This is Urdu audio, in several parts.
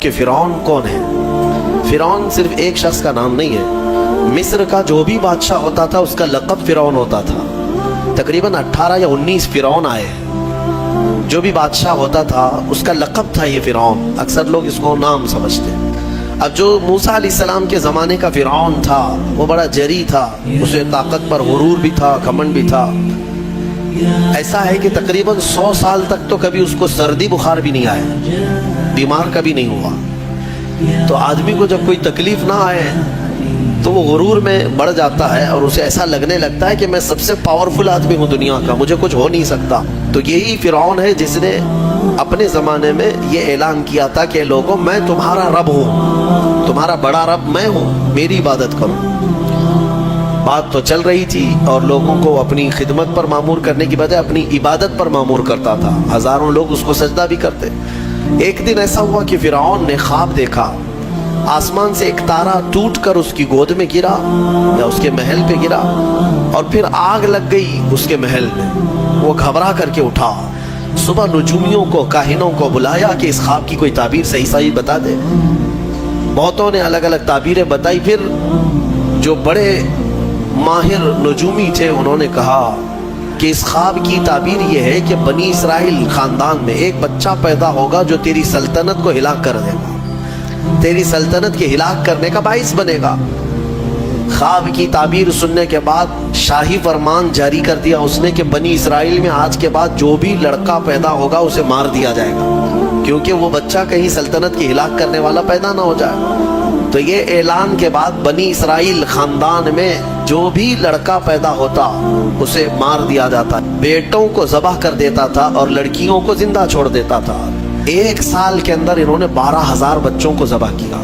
کہ فرعون کون ہے۔ فرعون صرف ایک شخص کا نام نہیں ہے، مصر کا جو بھی بادشاہ ہوتا تھا اس کا لقب فرعون ہوتا تھا۔ تقریباً 18 یا 19 فرعون آئے، جو بھی بادشاہ ہوتا تھا اس کا لقب تھا یہ فرعون، اکثر لوگ اس کو نام سمجھتے ہیں۔ اب جو موسیٰ علیہ السلام کے زمانے کا فرعون تھا وہ بڑا جری تھا، اسے طاقت پر غرور بھی تھا، گھمنڈ بھی تھا۔ ایسا ہے کہ تقریباً 100 سال تک تو کبھی اس کو سردی بخار بھی نہیں آیا، بیمار کبھی نہیں ہوا۔ تو آدمی کو جب کوئی تکلیف نہ آئے تو وہ غرور میں بڑھ جاتا ہے اور اسے ایسا لگنے لگتا ہے کہ میں سب سے پاورفل آدمی ہوں دنیا کا، مجھے کچھ ہو نہیں سکتا۔ تو یہی فرعون ہے جس نے اپنے زمانے میں یہ اعلان کیا تھا کہ لوگوں میں تمہارا رب ہوں، تمہارا بڑا رب میں ہوں، میری عبادت کرو۔ بات تو چل رہی تھی اور لوگوں کو اپنی خدمت پر معمور کرنے کی بجائے اپنی عبادت پر معمور کرتا تھا، ہزاروں لوگ اس کو سجدہ بھی کرتے۔ ایک دن ایسا ہوا کہ فرعون نے خواب دیکھا، آسمان سے ایک تارا ٹوٹ کر اس کی گود میں گرا یا اس کے محل پہ گرا اور پھر آگ لگ گئی اس کے محل میں۔ وہ گھبرا کر کے اٹھا، صبح نجومیوں کو، کاہنوں کو بلایا کہ اس خواب کی کوئی تعبیر صحیح بتا دے۔ بہتوں نے الگ الگ تعبیریں بتائی، پھر جو بڑے ماہر نجومی تھے انہوں نے کہا کہ اس خواب کی تعبیر یہ ہے کہ بنی اسرائیل خاندان میں ایک بچہ پیدا ہوگا جو تیری سلطنت کو ہلاک کر دے گا، تیری سلطنت کے ہلاک کرنے کا باعث بنے گا۔ خواب کی تعبیر سننے کے بعد شاہی فرمان جاری کر دیا اس نے کہ بنی اسرائیل میں آج کے بعد جو بھی لڑکا پیدا ہوگا اسے مار دیا جائے گا، کیونکہ وہ بچہ کہیں سلطنت کی ہلاک کرنے والا پیدا نہ ہو جائے۔ تو یہ اعلان کے بعد بنی اسرائیل خاندان میں جو بھی لڑکا پیدا ہوتا اسے مار دیا جاتا، بیٹوں کو ذبح کر دیتا تھا اور لڑکیوں کو زندہ چھوڑ دیتا تھا۔ 1 سال کے اندر انہوں نے 12,000 بچوں کو ذبح کیا،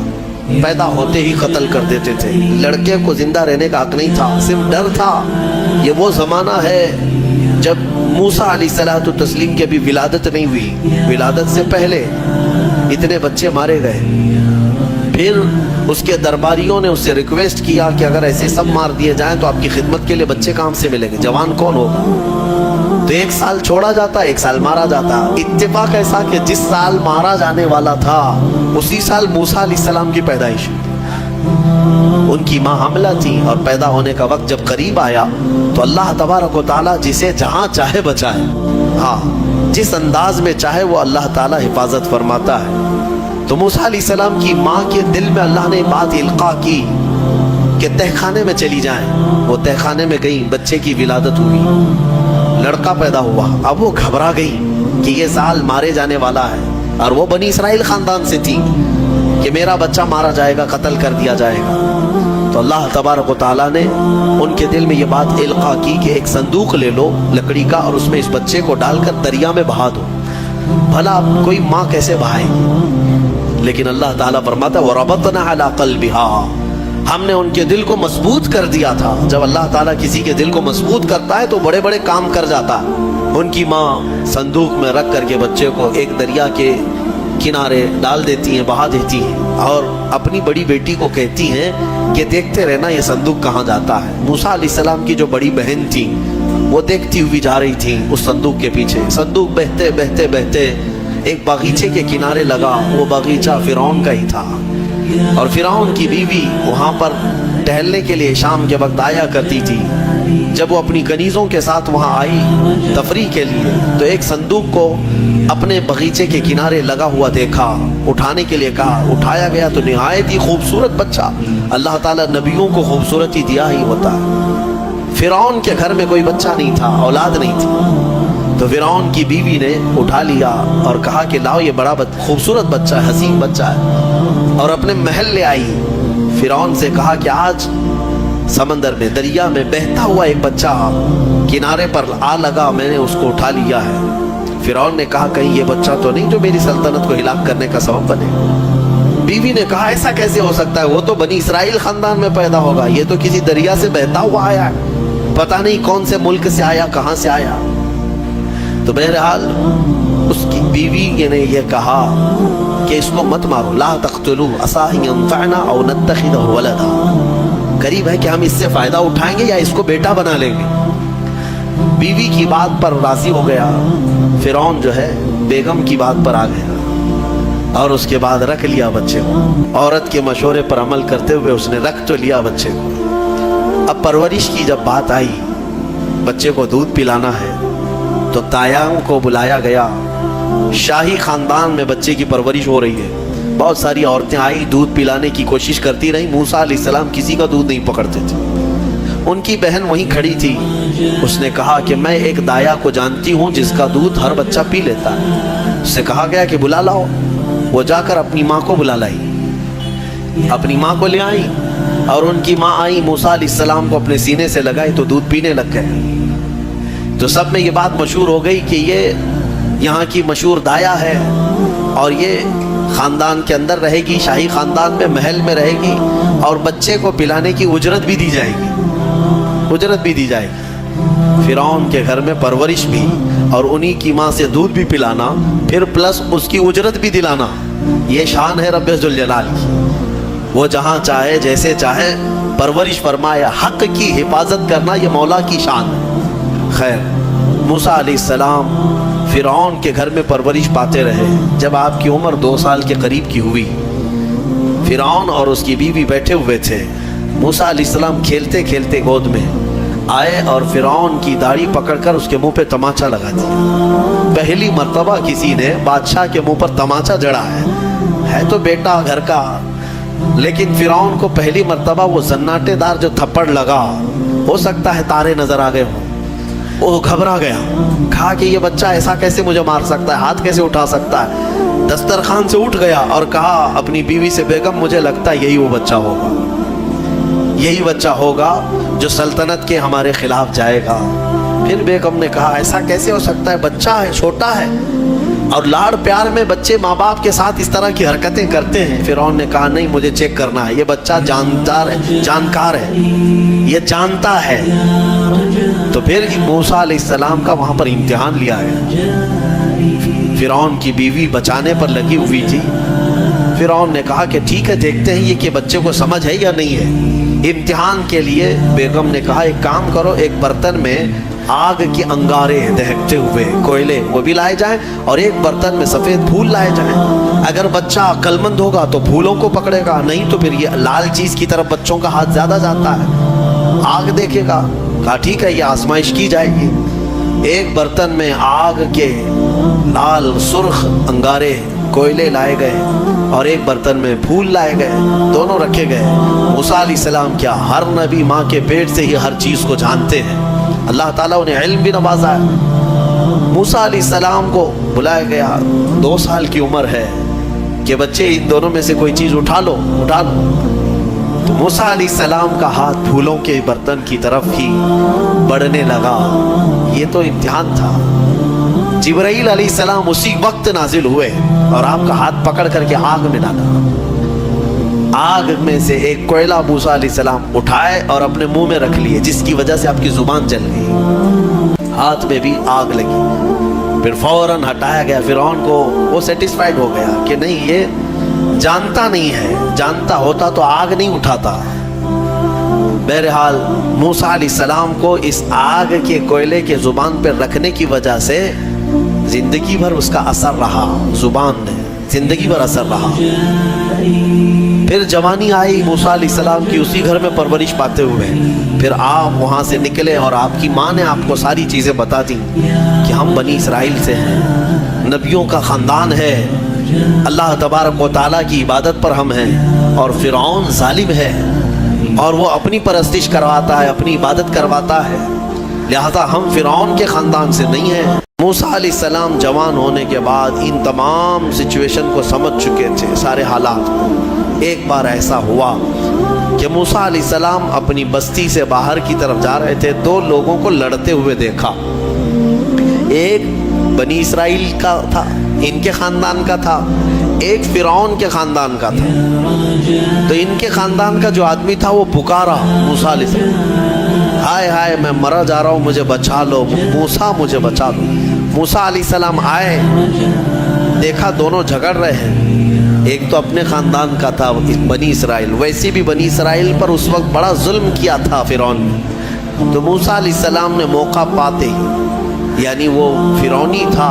پیدا ہوتے ہی قتل کر دیتے تھے۔ لڑکے کو زندہ رہنے کا حق نہیں تھا، صرف ڈر تھا۔ یہ وہ زمانہ ہے جب موسیٰ علیہ الصلوۃ والتسلیم کی ابھی ولادت نہیں ہوئی، ولادت سے پہلے اتنے بچے مارے گئے۔ پھر اس کے درباریوں نے اس سے ریکویسٹ کیا کہ اگر ایسے سب مار دیے جائیں تو آپ کی خدمت کے لیے بچے کہاں سے ملیں گے، جوان کون ہوگا؟ تو 1 سال چھوڑا جاتا، 1 سال مارا جاتا۔ اتفاق ایسا کہ جس سال مارا جانے والا تھا اسی سال موسیٰ علیہ السلام کی پیدائش ہوئی۔ ان کی ماں حاملہ تھی اور پیدا ہونے کا وقت جب قریب آیا تو اللہ تبارک و تعالیٰ جسے جہاں چاہے بچائے، ہاں جس انداز میں چاہے وہ اللہ تعالیٰ حفاظت فرماتا ہے۔ تو موسیٰ علیہ السلام کی ماں کے دل میں اللہ نے بات القاء کی کہ تہ خانے میں چلی جائیں۔ وہ تہ خانے میں گئی، بچے کی ولادت ہوئی، لڑکا پیدا ہوا۔ اب وہ گھبرا گئی کہ یہ سال مارے جانے والا ہے، اور وہ بنی اسرائیل خاندان سے تھی کہ میرا بچہ مارا جائے گا، قتل کر دیا جائے گا۔ تو اللہ تبارک و تعالیٰ نے ان کے دل میں یہ بات القاء کی کہ ایک صندوق لے لو لکڑی کا اور اس میں اس بچے کو ڈال کر دریا میں بہا دو۔ بھلا کوئی ماں کیسے بہائے گی؟ لیکن اللہ تعالیٰ فرماتا ہے وَرَبَطْنَا عَلَىٰ قَلْبِهَا، ہم نے ان کے دل کو مضبوط کر دیا تھا۔ جب اللہ تعالیٰ کسی کے دل کو مضبوط کرتا ہے تو بڑے بڑے کام کر جاتا ہے۔ ان کی ماں صندوق میں رکھ کر کے بچے کو ایک دریا کے کنارے ڈال دیتی ہیں، بہا دیتی ہیں، اور اپنی بڑی بیٹی کو کہتی ہیں کہ دیکھتے رہنا یہ صندوق کہاں جاتا ہے۔ موسیٰ علیہ السلام کی جو بڑی بہن تھی وہ دیکھتی ہوئی جا رہی تھی اس صندوق کے پیچھے۔ صندوق بہتے بہتے بہتے ایک باغیچے کے کنارے لگا، وہ باغیچہ فرعون کا ہی تھا، اور فرعون کی بیوی وہاں پر ٹہلنے کے لیے شام کے وقت آیا کرتی تھی۔ جب وہ اپنی کنیزوں کے ساتھ وہاں آئی تفریح کے لیے تو ایک صندوق کو اپنے باغیچے کے کنارے لگا ہوا دیکھا، اٹھانے کے لیے کہا، اٹھایا گیا تو نہایت ہی خوبصورت بچہ۔ اللہ تعالیٰ نبیوں کو خوبصورتی دیا ہی ہوتا ہے۔ فرعون کے گھر میں کوئی بچہ نہیں تھا، اولاد نہیں تھی، تو فرعون کی بیوی نے اٹھا لیا اور کہا کہ لاؤ یہ بڑا خوبصورت بچہ ہے، حسین بچہ ہے، اور اپنے محل لے آئی۔ فرعون سے کہا کہ آج سمندر میں، دریا میں بہتا ہوا ایک بچہ کنارے پر آ لگا، میں نے اس کو اٹھا لیا ہے۔ فرعون نے کہا کہیں یہ بچہ تو نہیں جو میری سلطنت کو ہلاک کرنے کا سبب بنے۔ بیوی نے کہا ایسا کیسے ہو سکتا ہے، وہ تو بنی اسرائیل خاندان میں پیدا ہوگا، یہ تو کسی دریا سے بہتا ہوا آیا ہے، پتہ نہیں کون سے ملک سے آیا، کہاں سے آیا۔ تو بہرحال اس کی بیوی نے یہ کہا کہ اس کو مت مارو، لا تقتلوه عسى ان ينفعنا او نتخذه ولدا، قریب ہے کہ ہم اس سے فائدہ اٹھائیں گے یا اس کو بیٹا بنا لیں گے۔ بیوی کی بات پر راضی ہو گیا، فرعون جو ہے بیگم کی بات پر آ گیا۔ اور اس کے بعد رکھ لیا بچے کو. عورت کے مشورے پر عمل کرتے ہوئے اس نے رکھ تو لیا بچے کو. اب پرورش کی جب بات آئی, بچے کو دودھ پلانا ہے, تو تایام کو بلایا گیا. شاہی خاندان میں بچے کی پرورش ہو رہی ہے. بہت ساری عورتیں آئی, دودھ پلانے کی کوشش کرتی رہی. موسیٰ علیہ السلام کسی کا دودھ نہیں پکڑتے تھے. ان کی بہن وہیں کھڑی تھی. اس نے کہا کہ میں ایک دایا کو جانتی ہوں جس کا دودھ ہر بچہ پی لیتا ہے. اس سے کہا گیا کہ بلا لاؤ. وہ جا کر اپنی ماں کو بلا لائی, اپنی ماں کو لے آئی, اور ان کی ماں آئی, موسیٰ علیہ السلام کو اپنے سینے سے لگائی تو دودھ پینے لگ گئے. تو سب میں یہ بات مشہور ہو گئی کہ یہ یہاں کی مشہور دایا ہے, اور یہ خاندان کے اندر رہے گی, شاہی خاندان میں, محل میں رہے گی, اور بچے کو پلانے کی اجرت بھی دی جائے گی, اجرت بھی دی جائے گی. فرعون کے گھر میں پرورش بھی, اور انہی کی ماں سے دودھ بھی پلانا, پھر پلس اس کی اجرت بھی دلانا. یہ شان ہے رب ذوالجلال کی. وہ جہاں چاہے جیسے چاہے پرورش فرمائے. حق کی حفاظت کرنا یہ مولا کی شان ہے. خیر, موسیٰ علیہ السلام فرعون کے گھر میں پرورش پاتے رہے. جب آپ کی عمر 2 سال کے قریب کی ہوئی, فرعون اور اس کی بیوی بیٹھے ہوئے تھے. موسیٰ علیہ السلام کھیلتے کھیلتے گود میں آئے اور فرعون کی داڑھی پکڑ کر اس کے منہ پہ تماچا لگا دیا. پہلی مرتبہ کسی نے بادشاہ کے منہ پر تماچا جڑا ہے تو بیٹا گھر کا, لیکن فرعون کو پہلی مرتبہ وہ زناٹے دار جو تھپڑ لگا, ہو سکتا ہے تارے نظر آ گئے ہوں, وہ گھبرا گیا. کہا کہ یہ بچہ ایسا کیسے مجھے مار سکتا ہے, ہاتھ کیسے اٹھا سکتا ہے. دسترخوان سے اٹھ گیا اور کہا اپنی بیوی سے, بیگم مجھے لگتا ہے یہی وہ بچہ ہوگا, یہی بچہ ہوگا جو سلطنت کے ہمارے خلاف جائے گا. پھر بیگم نے کہا ایسا کیسے ہو سکتا ہے, بچہ ہے, چھوٹا ہے, اور لاڑ پیار میں بچے ماں باپ کے ساتھ اس طرح کی حرکتیں کرتے ہیں. فرعون نے کہا نہیں, مجھے چیک کرنا ہے, یہ بچہ جاندار ہے, جانکار ہے, یہ جانتا ہے. تو پھر موسیٰ علیہ السلام کا وہاں پر امتحان لیا ہے. فرعون کی بیوی بچانے پر لگی ہوئی تھی. فرعون نے کہا کہ ٹھیک ہے, دیکھتے ہیں یہ کہ بچے کو سمجھ ہے یا نہیں ہے. امتحان کے لیے بیگم نے کہا ایک کام کرو, ایک برتن میں آگ کی انگارے دہکتے ہوئے کوئلے وہ بھی لائے جائیں, اور ایک برتن میں سفید پھول لائے جائیں. اگر بچہ عقل مند ہوگا تو پھولوں کو پکڑے گا, نہیں تو پھر یہ لال چیز کی طرف بچوں کا ہاتھ زیادہ جاتا ہے, آگ دیکھے گا. کہا ٹھیک ہے, یہ آزمائش کی جائے گی. ایک برتن میں آگ کے لال سرخ انگارے کوئلے لائے گئے, اور ایک برتن میں پھول لائے گئے, دونوں رکھے گئے. موسیٰ علیہ السلام کیا, ہر نبی ماں کے پیٹ سے ہی ہر چیز کو جانتے ہیں. اللہ تعالیٰ انہیں علم بھی نوازا ہے. موسیٰ علیہ السلام کو بلایا گیا, 2 سال کی عمر ہے, کہ بچے ان دونوں میں سے کوئی چیز اٹھا لو, اٹھا لو. تو موسیٰ علیہ السلام کا ہاتھ پھولوں کے برتن کی طرف ہی بڑھنے لگا. یہ تو امتحان تھا. جبرائیل علیہ السلام اسی وقت نازل ہوئے اور آپ کا ہاتھ پکڑ کر کے آگ میں ڈالا. آگ میں سے ایک کوئلہ موسیٰ علیہ السلام اٹھائے اور اپنے منہ میں رکھ لیے, جس کی وجہ سے آپ کی زبان جل گئی, ہاتھ میں بھی آگ لگی. پھر فوراً ہٹایا گیا. فرعون کو وہ سیٹسفائیڈ ہو گیا کہ نہیں, یہ جانتا نہیں ہے, جانتا ہوتا تو آگ نہیں اٹھاتا. بہرحال موسیٰ علیہ السلام کو اس آگ کے کوئلے کے زبان پر رکھنے کی وجہ سے زندگی بھر اس کا اثر رہا, زبان نے زندگی بھر اثر رہا. پھر جوانی آئی موسیٰ علیہ السلام کی, اسی گھر میں پرورش پاتے ہوئے. پھر آپ وہاں سے نکلے اور آپ کی ماں نے آپ کو ساری چیزیں بتا دیں کہ ہم بنی اسرائیل سے ہیں, نبیوں کا خاندان ہے, اللہ تبارک و تعالیٰ کی عبادت پر ہم ہیں, اور فرعون ظالم ہے اور وہ اپنی پرستش کرواتا ہے, اپنی عبادت کرواتا ہے, لہذا ہم فرعون کے خاندان سے نہیں ہیں. موسیٰ علیہ السلام جوان ہونے کے بعد ان تمام سچویشن کو سمجھ چکے تھے, سارے حالات. ایک بار ایسا ہوا کہ موسیٰ علیہ السلام اپنی بستی سے باہر کی طرف جا رہے تھے, 2 لوگوں کو لڑتے ہوئے دیکھا. ایک بنی اسرائیل کا تھا, ان کے خاندان کا تھا, ایک فرعون کے خاندان کا تھا. تو ان کے خاندان کا جو آدمی تھا وہ پکارا موسیٰ علیہ السلام, ہائے ہائے میں مرا جا رہا ہوں, مجھے بچا لو موسیٰ, مجھے بچا لو. موسیٰ علیہ السلام آئے, دیکھا دونوں جھگڑ رہے ہیں. ایک تو اپنے خاندان کا تھا بنی اسرائیل, ویسے بھی بنی اسرائیل پر اس وقت بڑا ظلم کیا تھا فرعون نے. تو موسیٰ علیہ السلام نے موقع پاتے ہی, یعنی وہ فرعونی تھا,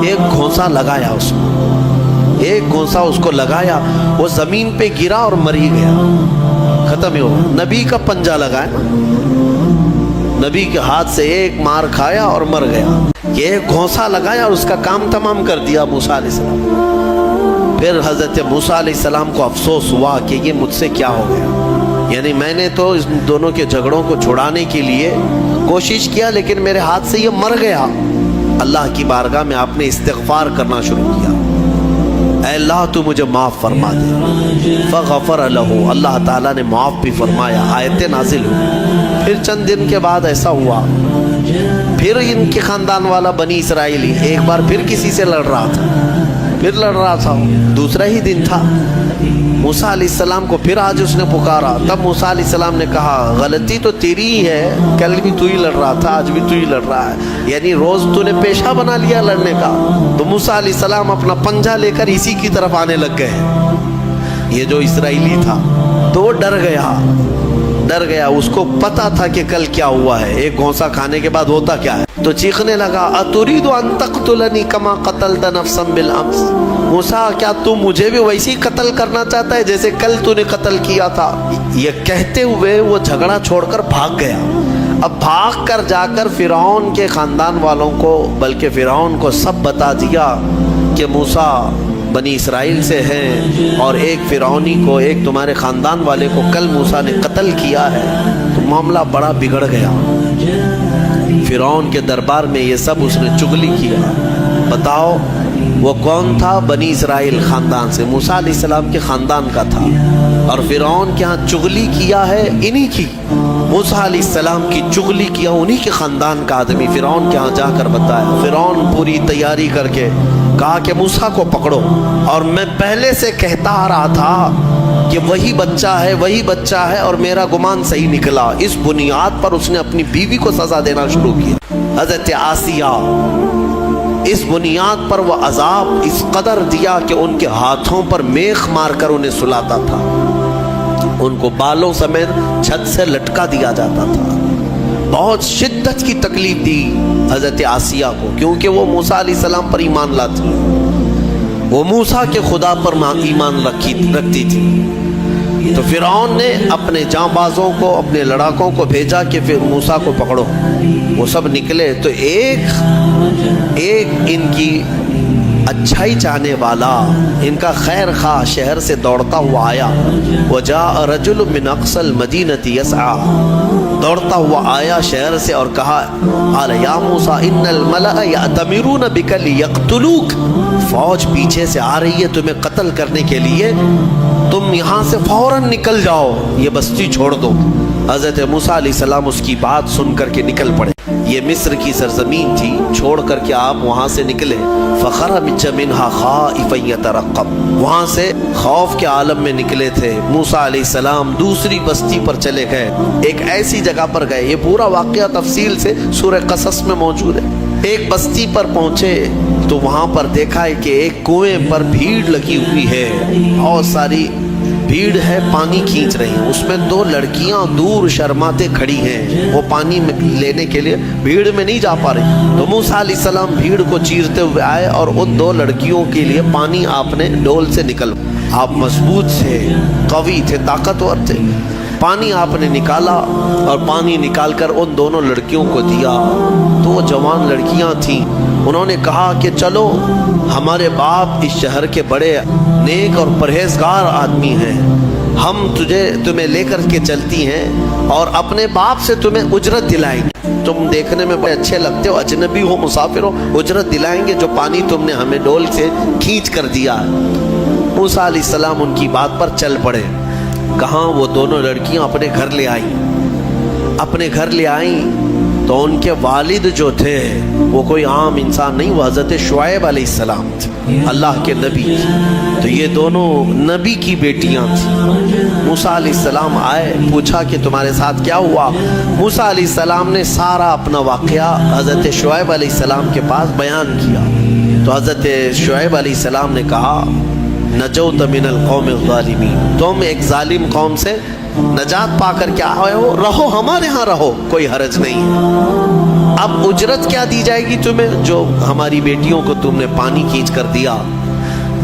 ایک گھونسا لگایا اس کو, ایک گھونسا اس کو لگایا, وہ زمین پہ گرا اور مر ہی گیا, ختم ہی ہوا. نبی کا پنجہ لگایا, نبی کے ہاتھ سے ایک مار کھایا اور مر گیا. یہ ایک گھونسا لگایا اور اس کا کام تمام کر دیا موسیٰ علیہ السلام. پھر حضرت موسیٰ علیہ السلام کو افسوس ہوا کہ یہ مجھ سے کیا ہو گیا, یعنی میں نے تو اس دونوں کے جھگڑوں کو چھڑانے کے لیے کوشش کیا لیکن میرے ہاتھ سے یہ مر گیا. اللہ کی بارگاہ میں آپ نے استغفار کرنا شروع کیا, اے اللہ تو مجھے معاف فرما دے. فغفر لہ, اللہ تعالیٰ نے معاف بھی فرمایا, آیتیں نازل ہوئی. پھر چند دن کے بعد ایسا ہوا, پھر ان کے خاندان والا بنی اسرائیلی ایک بار پھر کسی سے لڑ رہا تھا, دوسرا ہی دن تھا. موسیٰ علیہ السلام کو پھر آج اس نے پکارا. تب موسیٰ علیہ السلام نے کہا غلطی تو تیری ہی ہے, کل بھی تو ہی لڑ رہا تھا, آج بھی تو ہی لڑ رہا ہے, یعنی روز تو نے پیشہ بنا لیا لڑنے کا. تو موسیٰ علیہ السلام اپنا پنجہ لے کر اسی کی طرف آنے لگ گئے. یہ جو اسرائیلی تھا تو وہ ڈر گیا, اس کو پتا تھا کہ کل کیا ہوا ہے, ایک گھونسا کھانے کے بعد ہوتا کیا ہے. تو چیخنے لگا, اتريد ان تقتلني كما قتلت نفسا بالامس, موسیٰ کیا تو مجھے بھی ویسے ہی قتل کرنا چاہتا ہے جیسے کل تو نے قتل کیا تھا. یہ کہتے ہوئے وہ جھگڑا چھوڑ کر بھاگ گیا. اب بھاگ کر جا کر فرعون کے خاندان والوں کو, بلکہ فرعون کو سب بتا دیا کہ موسیٰ بنی اسرائیل سے ہیں اور ایک فرعونی کو, ایک تمہارے خاندان والے کو کل موسیٰ نے قتل کیا ہے. تو معاملہ بڑا بگڑ گیا. فرعون کے دربار میں یہ سب اس نے چغلی کیا. بتاؤ وہ کون تھا؟ بنی اسرائیل خاندان سے, موسیٰ علیہ السلام کے خاندان کا تھا, اور فرعون کے ہاں چغلی کیا ہے انہی کی, موسیٰ علیہ السلام کی چغلی کیا انہی کے خاندان کا آدمی فرعون کے ہاں جا کر بتایا. فرعون پوری تیاری کر کے کہا کہ موسیٰ کو پکڑو, اور میں پہلے سے کہتا آ رہا تھا کہ وہی بچہ ہے اور میرا گمان صحیح نکلا. اس بنیاد پر اس نے اپنی بیوی کو سزا دینا شروع کیا, حضرت آسیہ. اس بنیاد پر وہ عذاب اس قدر دیا کہ ان کے ہاتھوں پر میخ مار کر انہیں سلاتا تھا, ان کو بالوں سمیت چھت سے لٹکا دیا جاتا تھا. بہت شدت کی تکلیف دی حضرت آسیہ کو, کیونکہ وہ موسیٰ علیہ السلام پر ایمان لاتی, وہ موسیٰ کے خدا پر ایمان رکھتی تھی. تو فرعون نے اپنے جاں بازوں کو, اپنے لڑاکوں کو بھیجا کہ پھر موسیٰ کو پکڑو. وہ سب نکلے تو ایک ان کی اچھائی چاہنے والا, ان کا خیر خواہ شہر سے دوڑتا ہوا آیا. وجاء رجل من اقصى المدینة يسعى, دوڑتا ہوا آیا شہر سے اور کہا, قال یا موسیٰ ان الملأ یأتمرون بک لیقتلوک, فوج پیچھے سے آ رہی ہے تمہیں قتل کرنے کے لیے, تم یہاں سے فوراً نکل جاؤ, یہ بستی چھوڑ دو. حضرت موسیٰ علیہ السلام اس کی بات سن کر کے نکل پڑے. یہ مصر کی سرزمین تھی, چھوڑ کر کے آپ وہاں سے نکلے. فخرج منها خائفا يترقب, وہاں سے خوف کے عالم میں نکلے تھے. موسیٰ علیہ السلام دوسری بستی پر چلے گئے, ایک ایسی جگہ پر گئے. یہ پورا واقعہ تفصیل سے سورہ قصص میں موجود ہے. ایک بستی پر پہنچے تو وہاں پر دیکھا ہے کہ ایک کنویں پر بھیڑ لگی ہوئی ہے, بہت ساری بھیڑ ہے, پانی کھینچ رہی ہیں. اس میں دو لڑکیاں دور شرماتے کھڑی ہیں, وہ پانی لینے کے لیے بھیڑ میں نہیں جا پا رہی. تو موسیٰ علیہ السلام بھیڑ کو چیرتے ہوئے آئے اور ان دو لڑکیوں کے لیے پانی آپ نے ڈول سے نکل, آپ مضبوط تھے, قوی تھے, طاقتور تھے. پانی آپ نے نکالا اور پانی نکال کر ان دونوں لڑکیوں کو دیا. تو وہ جوان لڑکیاں تھیں, انہوں نے کہا کہ چلو, ہمارے باپ اس شہر کے بڑے نیک اور پرہیزگار آدمی ہیں, ہم تمہیں لے کر کے چلتی ہیں اور اپنے باپ سے تمہیں اجرت دلائیں گے. تم دیکھنے میں بڑے اچھے لگتے ہو, اجنبی ہو, مسافر ہو, اجرت دلائیں گے جو پانی تم نے ہمیں ڈول سے کھینچ کر دیا. موسیٰ علیہ السلام ان کی بات پر چل پڑے. کہاں وہ دونوں لڑکیاں اپنے گھر لے آئیں. تو ان کے والد جو تھے وہ کوئی عام انسان نہیں, وہ حضرت شعیب علیہ السلام تھے, اللہ کے نبی تھے. تو یہ دونوں نبی کی بیٹیاں تھیں. موسیٰ علیہ السلام آئے, پوچھا کہ تمہارے ساتھ کیا ہوا. موسیٰ علیہ السلام نے سارا اپنا واقعہ حضرت شعیب علیہ السلام کے پاس بیان کیا. تو حضرت شعیب علیہ السلام نے کہا, نجوت من القوم الظالمین, تم ایک ظالم قوم سے نجات پا کر کے آئے ہو, رہو ہمارے ہاں رہو, کوئی حرج نہیں ہے. اب اجرت کیا دی جائے گی تمہیں, جو ہماری بیٹیوں کو تم نے پانی کھینچ کر دیا.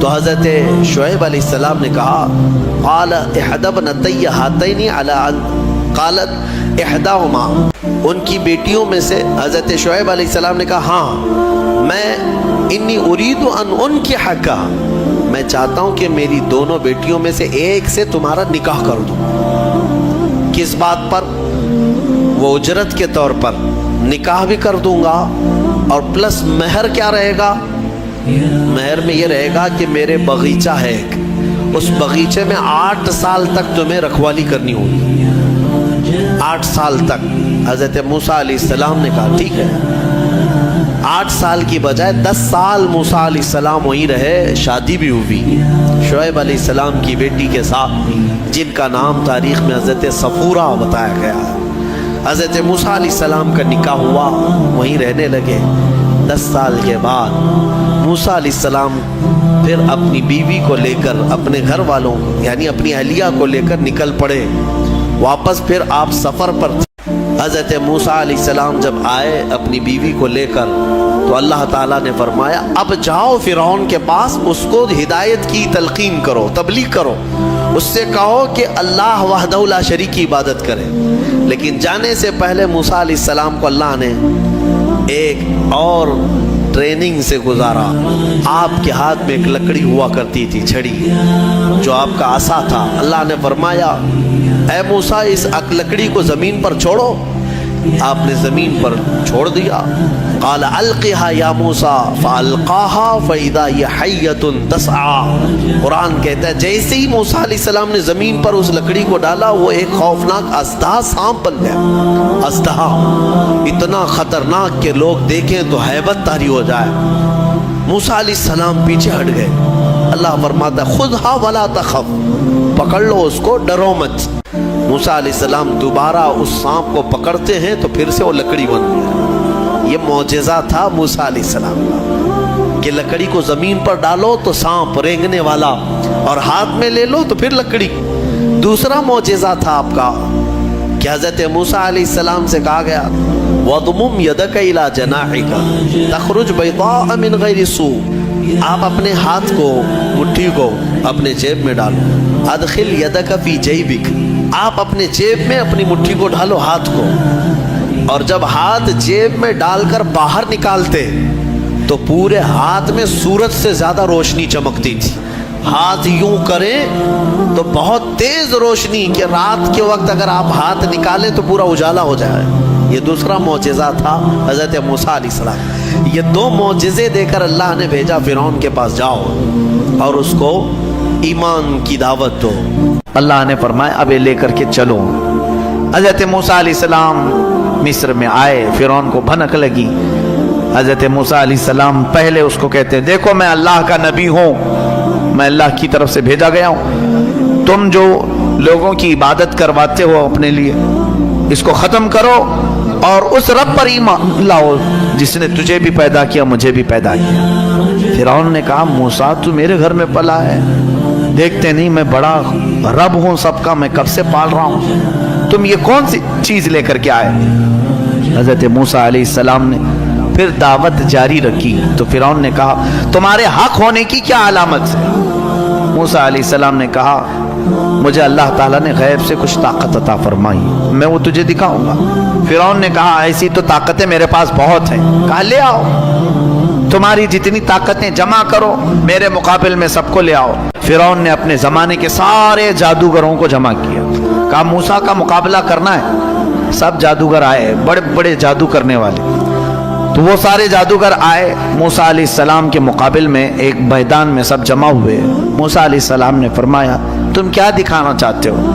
تو حضرت شعیب علیہ السلام نے کہا قال احد ابنتی ہاتین علی ان قالت احداہما، ان کی بیٹیوں میں سے حضرت شعیب علیہ السلام نے کہا ہاں میں انی ارید ان انکحکا، میں چاہتا ہوں کہ میری دونوں بیٹیوں میں سے ایک سے تمہارا نکاح کر دوں۔ کس بات پر؟ وہ اجرت کے طور پر نکاح بھی کر دوں گا، اور پلس مہر کیا رہے گا؟ مہر میں یہ رہے گا کہ میرے باغیچہ ہے ایک، اس باغیچے میں 8 سال تک تمہیں رکھوالی کرنی ہوگی، 8 سال تک۔ حضرت موسیٰ علیہ السلام نے کہا ٹھیک ہے۔ 8 سال کی بجائے 10 سال موسیٰ علیہ السلام وہیں رہے، شادی بھی ہوئی شعیب علیہ السلام کی بیٹی کے ساتھ، جن کا نام تاریخ میں حضرت صفورہ بتایا گیا ہے۔ حضرت موسیٰ علیہ السلام کا نکاح ہوا، وہیں رہنے لگے۔ 10 سال کے بعد موسیٰ علیہ السلام پھر اپنی بیوی کو لے کر، اپنے گھر والوں یعنی اپنی اہلیہ کو لے کر نکل پڑے واپس۔ پھر آپ سفر پر تھے۔ حضرت موسیٰ علیہ السلام جب آئے اپنی بیوی کو لے کر، تو اللہ تعالیٰ نے فرمایا اب جاؤ فرعون کے پاس، اس کو ہدایت کی تلقین کرو، تبلیغ کرو، اس سے کہو کہ اللہ وحدہ لا شریک کی عبادت کرے۔ لیکن جانے سے پہلے موسیٰ علیہ السلام کو اللہ نے ایک اور ٹریننگ سے گزارا۔ آپ کے ہاتھ میں ایک لکڑی ہوا کرتی تھی، چھڑی، جو آپ کا عصا تھا۔ اللہ نے فرمایا اے موسیٰ اس لکڑی کو زمین پر چھوڑو۔ آپ نے زمین پر چھوڑ دیا۔ قال القها یا موسیٰ فالقاها فاذا هي حیۃ تسعى۔ قرآن کہتا ہے جیسے ہی موسیٰ علیہ السلام نے زمین پر اس لکڑی کو ڈالا، وہ ایک خوفناک اژدہا سانپ بن گیا۔ اژدہا اتنا خطرناک کہ لوگ دیکھیں تو ہیبت طاری ہو جائے۔ موسیٰ علیہ السلام پیچھے ہٹ گئے۔ اللہ فرماتا ہے خذھا ولا تخف، پکڑ لو اس کو، ڈرو مت۔ موسیٰ علیہ السلام دوبارہ اس سانپ کو پکڑتے ہیں تو پھر سے وہ لکڑی بن گیا۔ یہ معجزہ تھا موسیٰ علیہ السلام کا کہ لکڑی کو زمین پر ڈالو تو سانپ رینگنے والا، اور ہاتھ میں لے لو تو پھر لکڑی۔ دوسرا معجزہ تھا آپ کا کہ حضرت موسیٰ علیہ السلام سے کہا گیا وَضْمُمْ يَدَكَ إِلَى جَنَاحِكَ تَخْرُجْ بَيْضَاءَ مِنْ غَيْرِ سُوءٍ، آپ اپنے ہاتھ کو، مٹھی کو اپنے جیب میں ڈالو۔ اَدْخِلْ يَدَكَ فِي جَيْبِكَ، آپ اپنے جیب میں اپنی مٹھی کو ڈالو، ہاتھ کو، اور جب ہاتھ جیب میں ڈال کر باہر نکالتے تو پورے ہاتھ میں سورج سے زیادہ روشنی چمکتی تھی۔ ہاتھ یوں کریں تو بہت تیز روشنی کہ رات کے وقت اگر آپ ہاتھ نکالیں تو پورا اجالا ہو جائے۔ یہ دوسرا معجزہ تھا حضرت موسیٰ علیہ السلام۔ یہ 2 معجزے دے کر اللہ نے بھیجا فرعون کے پاس، جاؤ اور اس کو ایمان کی دعوت دو۔ اللہ نے فرمایا اب یہ لے کر کے چلو۔ حضرت موسیٰ علیہ السلام مصر میں آئے، فرعون کو بھنک لگی۔ حضرت موسیٰ علیہ السلام پہلے اس کو کہتے ہیں دیکھو میں اللہ کا نبی ہوں، میں اللہ کی طرف سے بھیجا گیا ہوں، تم جو لوگوں کی عبادت کرواتے ہو اپنے لیے اس کو ختم کرو اور اس رب پر ایمان لاؤ جس نے تجھے بھی پیدا کیا مجھے بھی پیدا کیا۔ فرعون نے کہا موسیٰ تو میرے گھر میں پلا ہے، دیکھتے نہیں میں بڑا رب ہوں سب کا، میں کب سے پال رہا ہوں، تم یہ کون سی چیز لے کر کے آئے؟ حضرت موسیٰ علیہ السلام نے پھر دعوت جاری رکھی تو فرعون نے کہا تمہارے حق ہونے کی کیا علامت ہے؟ موسیٰ علیہ السلام نے کہا مجھے اللہ تعالیٰ نے غیب سے کچھ طاقت عطا فرمائی، میں وہ تجھے دکھاؤں گا۔ فرعون نے کہا ایسی تو طاقتیں میرے پاس بہت ہیں۔ کہا لے آؤ، تمہاری جتنی طاقتیں جمع کرو، میرے مقابل میں سب کو لے آؤ۔ فرعون نے اپنے زمانے کے سارے جادوگروں کو جمع کیا، کہا موسیٰ کا مقابلہ کرنا ہے۔ سب جادوگر آئے، بڑے بڑے جادو کرنے والے، تو وہ سارے جادوگر آئے موسیٰ علیہ السلام کے مقابل میں ایک میدان میں سب جمع ہوئے۔ موسیٰ علیہ السلام نے فرمایا تم کیا دکھانا چاہتے ہو؟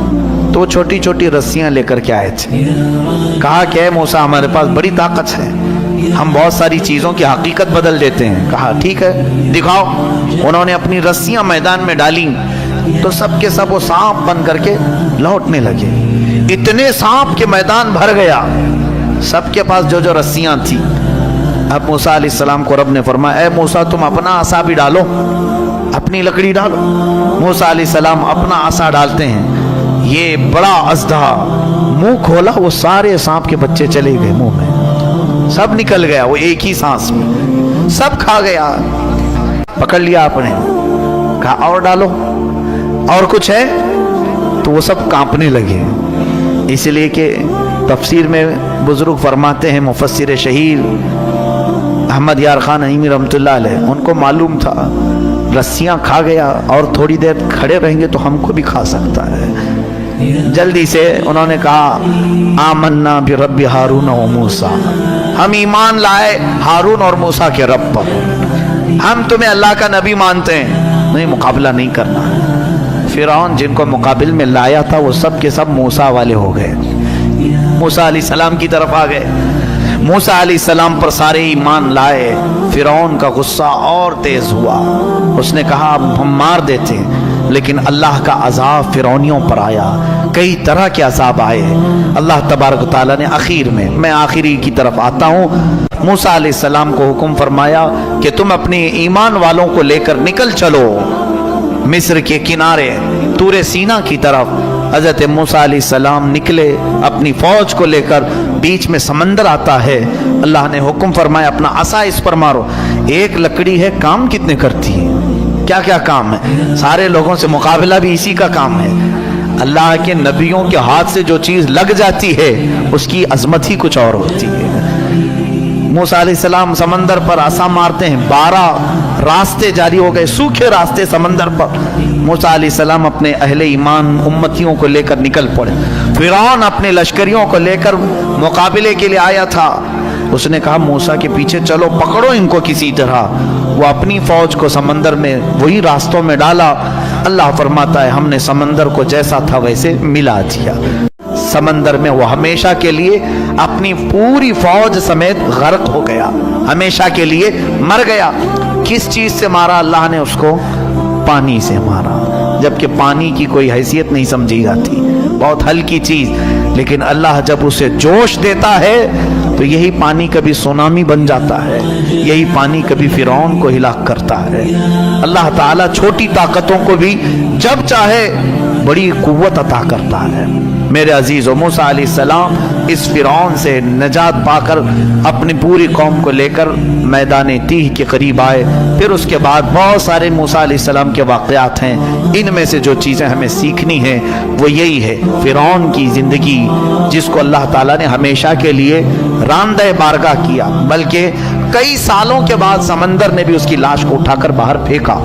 تو وہ چھوٹی چھوٹی رسیاں لے کر کے آئے تھے۔ کہا کہ اے موسیٰ ہمارے پاس بڑی طاقت ہے، ہم بہت ساری چیزوں کی حقیقت بدل دیتے ہیں۔ کہا ٹھیک ہے دکھاؤ۔ انہوں نے اپنی رسیاں میدان میں ڈالیں تو سب کے سب وہ سانپ بن کر کے لوٹنے لگے۔ اتنے سانپ کے میدان بھر گیا، سب کے پاس جو جو رسیاں تھیں۔ اب موسیٰ علیہ السلام کو رب نے فرمایا اے موسیٰ تم اپنا عصا بھی ڈالو، اپنی لکڑی ڈالو۔ موسیٰ علیہ السلام اپنا عصا ڈالتے ہیں، یہ بڑا اژدہا منہ کھولا، وہ سارے سانپ کے بچے چلے گئے منہ میں، سب نکل گیا، وہ ایک ہی سانس میں سب کھا گیا، پکڑ لیا آپ نے۔ کہا اور ڈالو، اور کچھ ہے؟ تو وہ سب کانپنے لگے. اس لیے کہ تفسیر میں بزرگ فرماتے ہیں، مفسر شہیر احمد یار خان نعیمی رحمۃ اللہ علیہ، ان کو معلوم تھا رسیاں کھا گیا اور تھوڑی دیر کھڑے رہیں گے تو ہم کو بھی کھا سکتا ہے. جلدی سے انہوں نے کہا آمنا برب ہارون و موسیٰ، ہم ایمان لائے ہارون اور موسیٰ کے رب پر، ہم تمہیں اللہ کا نبی مانتے ہیں، نہیں مقابلہ نہیں کرنا. فرعون جن کو مقابل میں لایا تھا وہ سب کے سب موسیٰ والے ہو گئے، موسیٰ علیہ السلام کی طرف آ گئے. موسیٰ علیہ السلام پر سارے ایمان لائے. فرعون کا غصہ اور تیز ہوا، اس نے کہا اب ہم مار دیتے، لیکن اللہ کا عذاب فرعونیوں پر آیا، کئی طرح کے عذاب آئے. اللہ تبارک و تعالیٰ نے آخر میں آخری کی طرف آتا ہوں، موسیٰ علیہ السلام کو حکم فرمایا کہ تم اپنے ایمان والوں کو لے کر نکل چلو مصر کے کنارے طور سینا کی طرف. حضرت موسیٰ علیہ السلام نکلے اپنی فوج کو لے کر، بیچ میں سمندر آتا ہے. اللہ نے حکم فرمایا اپنا عصا اس پر مارو. ایک لکڑی ہے، کام کتنے کرتی ہے، کیا کیا کام ہے، سارے لوگوں سے مقابلہ بھی اسی کا کام ہے. اللہ کے نبیوں کے ہاتھ سے جو چیز لگ جاتی ہے اس کی عظمت ہی کچھ اور ہوتی ہے. موسیٰ علیہ السلام سمندر پر عصا مارتے ہیں، 12 راستے جاری ہو گئے، سوکھے راستے سمندر پر. موسیٰ علیہ السلام اپنے اہل ایمان امتیوں کو لے کر نکل پڑے. فرعون اپنے لشکریوں کو لے کر مقابلے کے لیے آیا تھا. اس نے کہا موسیٰ کے پیچھے چلو، پکڑو ان کو کسی طرح. وہ اپنی فوج کو سمندر میں وہی راستوں میں ڈالا. اللہ فرماتا ہے ہم نے سمندر کو جیسا تھا ویسے ملا دیا. سمندر میں وہ ہمیشہ کے لیے اپنی پوری فوج سمیت غرق ہو گیا، ہمیشہ کے لیے مر گیا. کس چیز سے مارا اللہ نے اس کو؟ پانی سے مارا، جبکہ پانی کی کوئی حیثیت نہیں سمجھی جاتی، بہت ہلکی چیز. لیکن اللہ جب اسے جوش دیتا ہے تو یہی پانی کبھی سونامی بن جاتا ہے، یہی پانی کبھی فرعون کو ہلاک کرتا ہے. اللہ تعالیٰ چھوٹی طاقتوں کو بھی جب چاہے بڑی قوت عطا کرتا ہے. میرے عزیزو، موسیٰ علیہ السلام اس فرعون سے نجات پا کر اپنی پوری قوم کو لے کر میدان تیہ کے قریب آئے. پھر اس کے بعد بہت سارے موسیٰ علیہ السلام کے واقعات ہیں. ان میں سے جو چیزیں ہمیں سیکھنی ہیں وہ یہی ہے، فرعون کی زندگی جس کو اللہ تعالیٰ نے ہمیشہ کے لیے راندہ بارگاہ کیا، بلکہ کئی سالوں کے بعد سمندر نے بھی اس کی لاش کو اٹھا کر باہر پھینکا.